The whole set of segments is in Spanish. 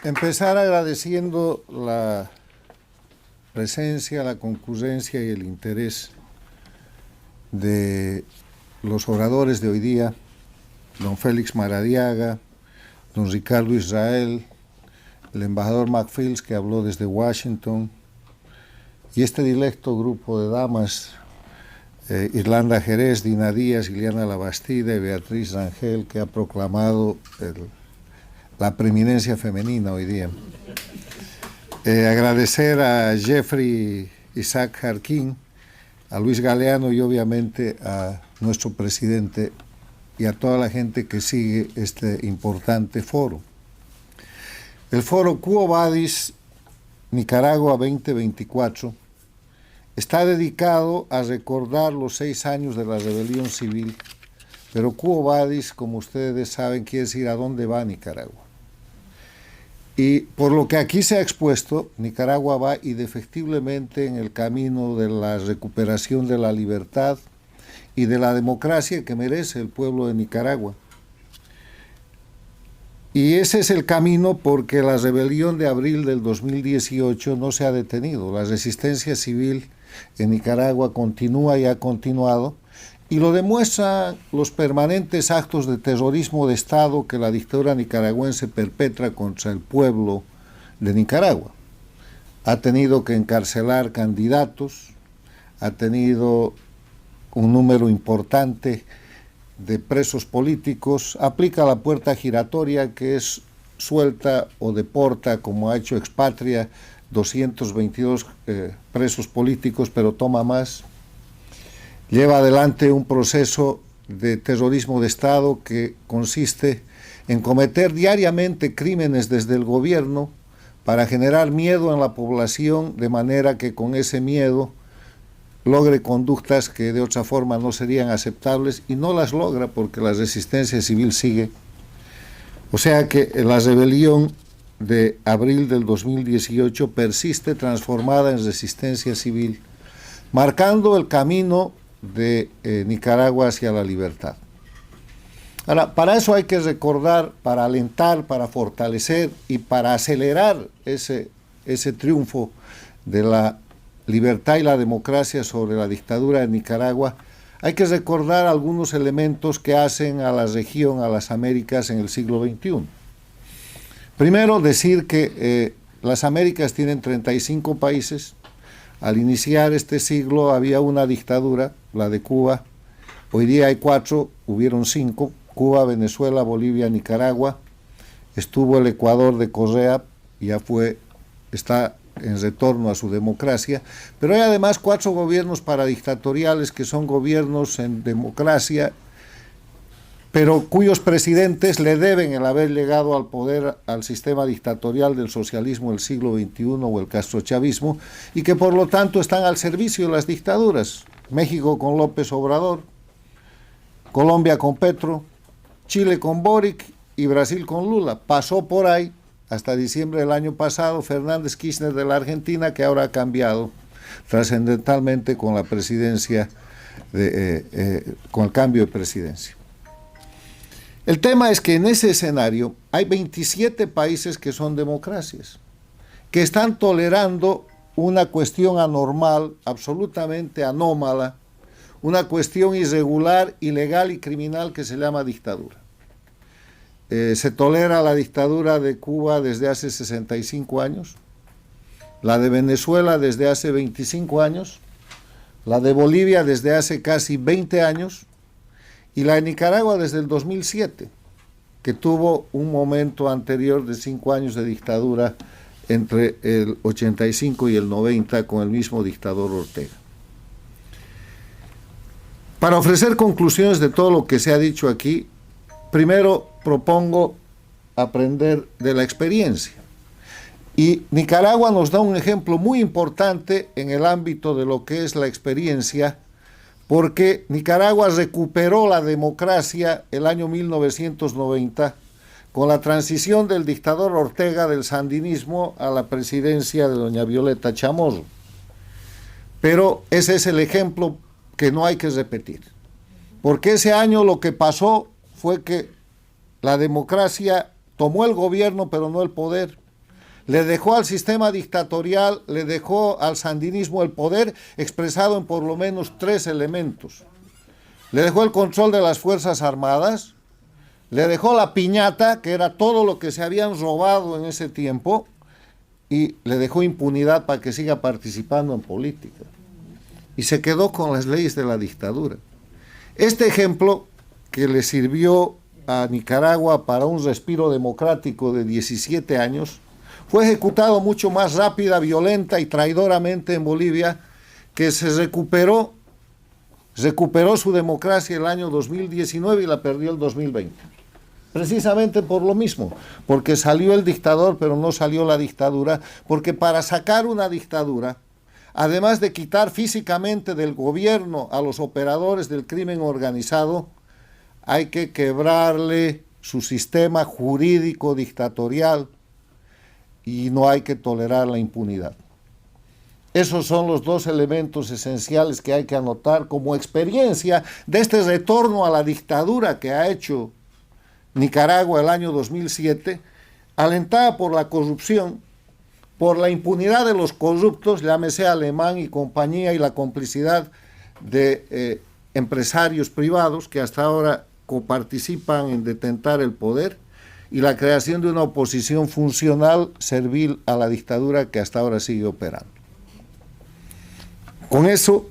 Empezar agradeciendo la presencia, la concurrencia y el interés de los oradores de hoy día, don Félix Maradiaga, don Ricardo Israel, el embajador McPhill, que habló desde Washington, y este dilecto grupo de damas, Irlanda Jerez, Dina Díaz, Ileana Labastida y Beatriz Rangel, que ha proclamado la preeminencia femenina hoy día. Agradecer a Jeffrey Isaac Jarquín, a Luis Galeano y obviamente a nuestro presidente y a toda la gente que sigue este importante foro. El foro Quo Vadis Nicaragua 2024 está dedicado a recordar los 6 años de la rebelión civil, pero Quo Vadis, como ustedes saben, quiere decir a dónde va Nicaragua. Y por lo que aquí se ha expuesto, Nicaragua va indefectiblemente en el camino de la recuperación de la libertad y de la democracia que merece el pueblo de Nicaragua. Y ese es el camino porque la rebelión de abril del 2018 no se ha detenido. La resistencia civil en Nicaragua continúa y ha continuado, y lo demuestran los permanentes actos de terrorismo de Estado que la dictadura nicaragüense perpetra contra el pueblo de Nicaragua. Ha tenido que encarcelar candidatos, ha tenido un número importante de presos políticos, aplica la puerta giratoria, que es suelta o deporta, como ha hecho Expatria, 222 presos políticos, pero toma más. Lleva adelante un proceso de terrorismo de Estado que consiste en cometer diariamente crímenes desde el gobierno para generar miedo en la población, de manera que con ese miedo logre conductas que de otra forma no serían aceptables, y no las logra porque la resistencia civil sigue. O sea que la rebelión de abril del 2018 persiste transformada en resistencia civil, marcando el camino de Nicaragua hacia la libertad. Ahora, para eso hay que recordar, para alentar, para fortalecer y para acelerar ese triunfo de la libertad y la democracia sobre la dictadura de Nicaragua, hay que recordar algunos elementos que hacen a la región, a las Américas en el siglo XXI. Primero, decir que las Américas tienen 35 países. Al iniciar este siglo había una dictadura, la de Cuba. Hoy día hay 4, hubieron 5, Cuba, Venezuela, Bolivia, Nicaragua. Estuvo el Ecuador de Correa, está en retorno a su democracia, pero hay además 4 gobiernos paradictatoriales que son gobiernos en democracia, pero cuyos presidentes le deben el haber llegado al poder al sistema dictatorial del socialismo del siglo XXI o el castrochavismo, y que por lo tanto están al servicio de las dictaduras. México con López Obrador, Colombia con Petro, Chile con Boric y Brasil con Lula. Pasó por ahí hasta diciembre del año pasado Fernández Kirchner de la Argentina, que ahora ha cambiado trascendentalmente con la presidencia, con el cambio de presidencia. El tema es que en ese escenario hay 27 países que son democracias, que están tolerando una cuestión anormal, absolutamente anómala, una cuestión irregular, ilegal y criminal que se llama dictadura. Se tolera la dictadura de Cuba desde hace 65 años, la de Venezuela desde hace 25 años, la de Bolivia desde hace casi 20 años, y la de Nicaragua desde el 2007, que tuvo un momento anterior de 5 años de dictadura entre el 85 y el 90 con el mismo dictador Ortega. Para ofrecer conclusiones de todo lo que se ha dicho aquí, primero propongo aprender de la experiencia. Y Nicaragua nos da un ejemplo muy importante en el ámbito de lo que es la experiencia, porque Nicaragua recuperó la democracia el año 1990 con la transición del dictador Ortega del sandinismo a la presidencia de doña Violeta Chamorro. Pero ese es el ejemplo que no hay que repetir, porque ese año lo que pasó fue que la democracia tomó el gobierno pero no el poder, le dejó al sistema dictatorial, le dejó al sandinismo el poder expresado en por lo menos 3 elementos. Le dejó el control de las Fuerzas Armadas, le dejó la piñata, que era todo lo que se habían robado en ese tiempo, y le dejó impunidad para que siga participando en política. Y se quedó con las leyes de la dictadura. Este ejemplo, que le sirvió a Nicaragua para un respiro democrático de 17 años, fue ejecutado mucho más rápida, violenta y traidoramente en Bolivia, que se recuperó su democracia el año 2019 y la perdió el 2020. Precisamente por lo mismo, porque salió el dictador, pero no salió la dictadura, porque para sacar una dictadura, además de quitar físicamente del gobierno a los operadores del crimen organizado, hay que quebrarle su sistema jurídico dictatorial y no hay que tolerar la impunidad. Esos son los 2 elementos esenciales que hay que anotar como experiencia de este retorno a la dictadura que ha hecho Nicaragua el año 2007, alentada por la corrupción, por la impunidad de los corruptos, llámese Alemán y compañía, y la complicidad de empresarios privados que hasta ahora coparticipan en detentar el poder, y la creación de una oposición funcional servil a la dictadura que hasta ahora sigue operando. Con eso,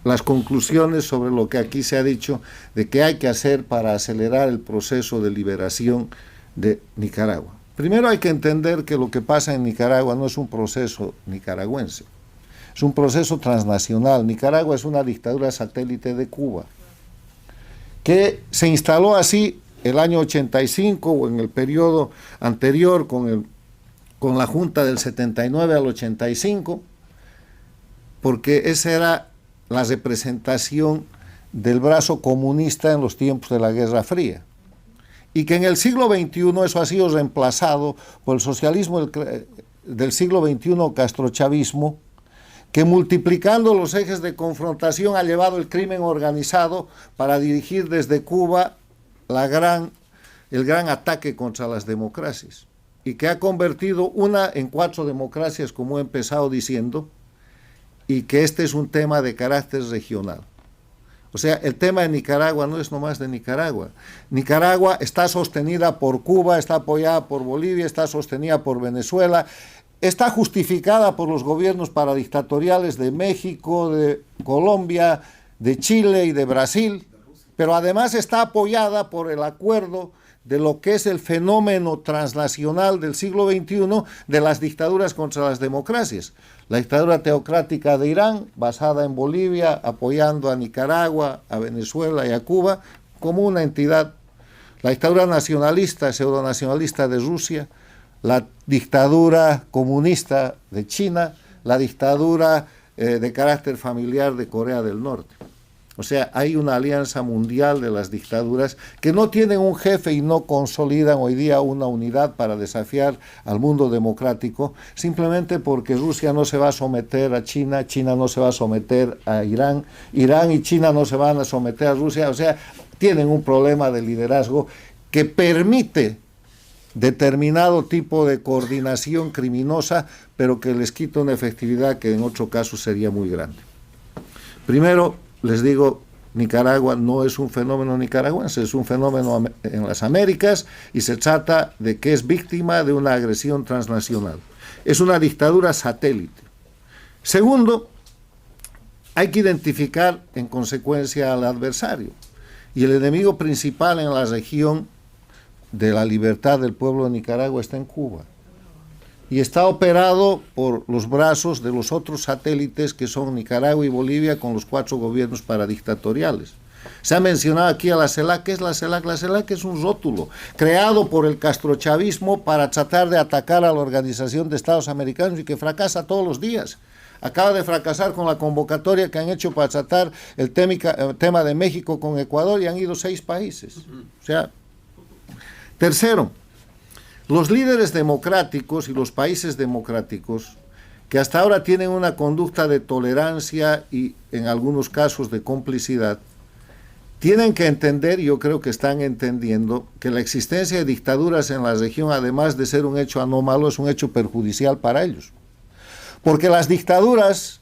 las conclusiones sobre lo que aquí se ha dicho de qué hay que hacer para acelerar el proceso de liberación de Nicaragua. Primero hay que entender que lo que pasa en Nicaragua no es un proceso nicaragüense, es un proceso transnacional. Nicaragua es una dictadura satélite de Cuba, que se instaló así el año 85 o en el periodo anterior con la Junta del 79 al 85, porque esa era la representación del brazo comunista en los tiempos de la Guerra Fría. Y que en el siglo XXI eso ha sido reemplazado por el socialismo del siglo XXI, castrochavismo, que multiplicando los ejes de confrontación ha llevado el crimen organizado para dirigir desde Cuba el gran ataque contra las democracias, y que ha convertido una en 4 democracias, como he empezado diciendo, y que este es un tema de carácter regional. O sea, el tema de Nicaragua no es nomás de Nicaragua. Nicaragua está sostenida por Cuba, está apoyada por Bolivia, está sostenida por Venezuela, está justificada por los gobiernos paradictatoriales de México, de Colombia, de Chile y de Brasil, pero además está apoyada por el acuerdo de lo que es el fenómeno transnacional del siglo XXI de las dictaduras contra las democracias. La dictadura teocrática de Irán, basada en Bolivia, apoyando a Nicaragua, a Venezuela y a Cuba como una entidad. La dictadura nacionalista, pseudonacionalista de Rusia, la dictadura comunista de China, la dictadura de carácter familiar de Corea del Norte. O sea, hay una alianza mundial de las dictaduras que no tienen un jefe y no consolidan hoy día una unidad para desafiar al mundo democrático, simplemente porque Rusia no se va a someter a China, China no se va a someter a Irán, Irán y China no se van a someter a Rusia. O sea, tienen un problema de liderazgo que permite determinado tipo de coordinación criminosa, pero que les quita una efectividad que en otro caso sería muy grande. Primero, les digo, Nicaragua no es un fenómeno nicaragüense, es un fenómeno en las Américas, y se trata de que es víctima de una agresión transnacional. Es una dictadura satélite. Segundo, hay que identificar en consecuencia al adversario. Y el enemigo principal en la región de la libertad del pueblo de Nicaragua está en Cuba. Y está operado por los brazos de los otros satélites que son Nicaragua y Bolivia, con los 4 gobiernos paradictatoriales. Se ha mencionado aquí a la CELAC. ¿Qué es la CELAC? La CELAC es un rótulo creado por el castrochavismo para tratar de atacar a la Organización de Estados Americanos y que fracasa todos los días. Acaba de fracasar con la convocatoria que han hecho para tratar el tema de México con Ecuador, y han ido 6 países. O sea, tercero, los líderes democráticos y los países democráticos, que hasta ahora tienen una conducta de tolerancia y en algunos casos de complicidad, tienen que entender, y yo creo que están entendiendo, que la existencia de dictaduras en la región, además de ser un hecho anómalo, es un hecho perjudicial para ellos. Porque las dictaduras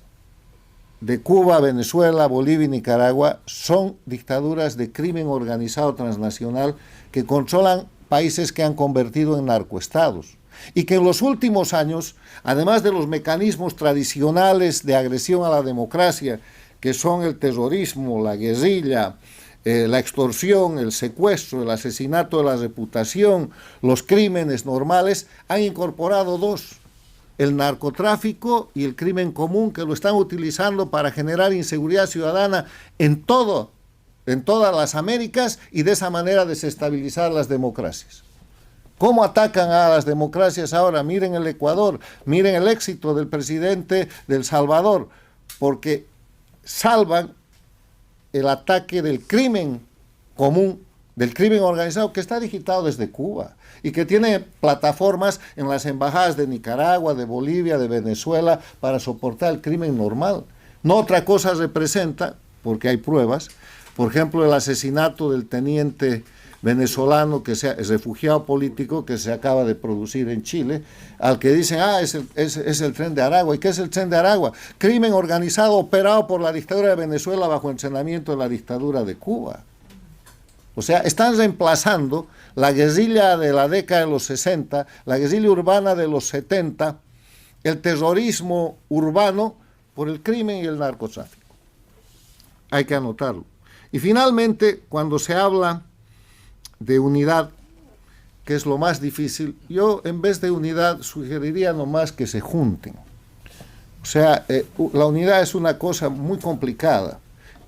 de Cuba, Venezuela, Bolivia y Nicaragua son dictaduras de crimen organizado transnacional que controlan países que han convertido en narcoestados. Y que en los últimos años, además de los mecanismos tradicionales de agresión a la democracia, que son el terrorismo, la guerrilla, la extorsión, el secuestro, el asesinato de la reputación, los crímenes normales, han incorporado dos: el narcotráfico y el crimen común, que lo están utilizando para generar inseguridad ciudadana en todas las Américas y de esa manera desestabilizar las democracias. ¿Cómo atacan a las democracias ahora? Miren el Ecuador, miren el éxito del presidente de El Salvador, porque salvan el ataque del crimen común, del crimen organizado, que está digitado desde Cuba y que tiene plataformas en las embajadas de Nicaragua, de Bolivia, de Venezuela, para soportar el crimen normal. No otra cosa representa, porque hay pruebas, por ejemplo, el asesinato del teniente venezolano, que es refugiado político, que se acaba de producir en Chile, al que dicen, es el Tren de Aragua. ¿Y qué es el Tren de Aragua? Crimen organizado operado por la dictadura de Venezuela bajo entrenamiento de la dictadura de Cuba. O sea, están reemplazando la guerrilla de la década de los 60, la guerrilla urbana de los 70, el terrorismo urbano por el crimen y el narcotráfico. Hay que anotarlo. Y finalmente, cuando se habla de unidad, que es lo más difícil, yo en vez de unidad sugeriría nomás que se junten. O sea, la unidad es una cosa muy complicada.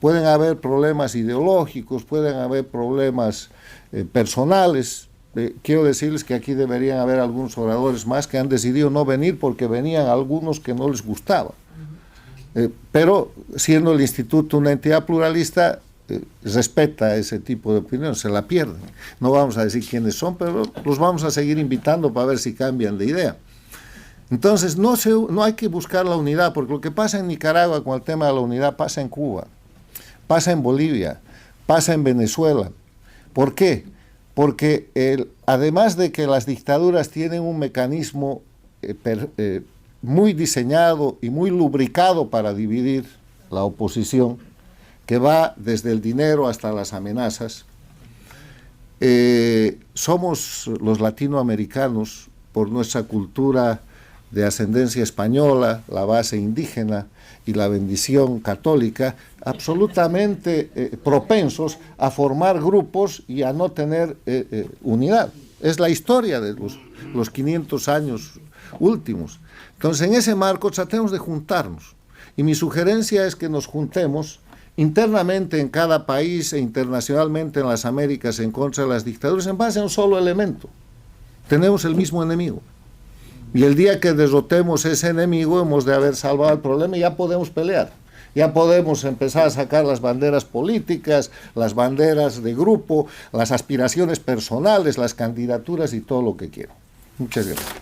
Pueden haber problemas ideológicos, pueden haber problemas personales. Quiero decirles que aquí deberían haber algunos oradores más que han decidido no venir porque venían algunos que no les gustaba. Pero siendo el instituto una entidad pluralista, respeta ese tipo de opinión, se la pierden. No vamos a decir quiénes son, pero los vamos a seguir invitando para ver si cambian de idea. Entonces, no hay que buscar la unidad, porque lo que pasa en Nicaragua con el tema de la unidad pasa en Cuba, pasa en Bolivia, pasa en Venezuela. ¿Por qué? Porque además de que las dictaduras tienen un mecanismo muy diseñado y muy lubricado para dividir la oposición, que va desde el dinero hasta las amenazas, somos los latinoamericanos, por nuestra cultura de ascendencia española, la base indígena y la bendición católica, absolutamente propensos a formar grupos y a no tener unidad. Es la historia de los 500 años últimos. Entonces, en ese marco tratemos de juntarnos. Y mi sugerencia es que nos juntemos internamente en cada país e internacionalmente en las Américas en contra de las dictaduras en base a un solo elemento. Tenemos el mismo enemigo. Y el día que derrotemos ese enemigo hemos de haber salvado el problema y ya podemos pelear. Ya podemos empezar a sacar las banderas políticas, las banderas de grupo, las aspiraciones personales, las candidaturas y todo lo que quieran. Muchas gracias.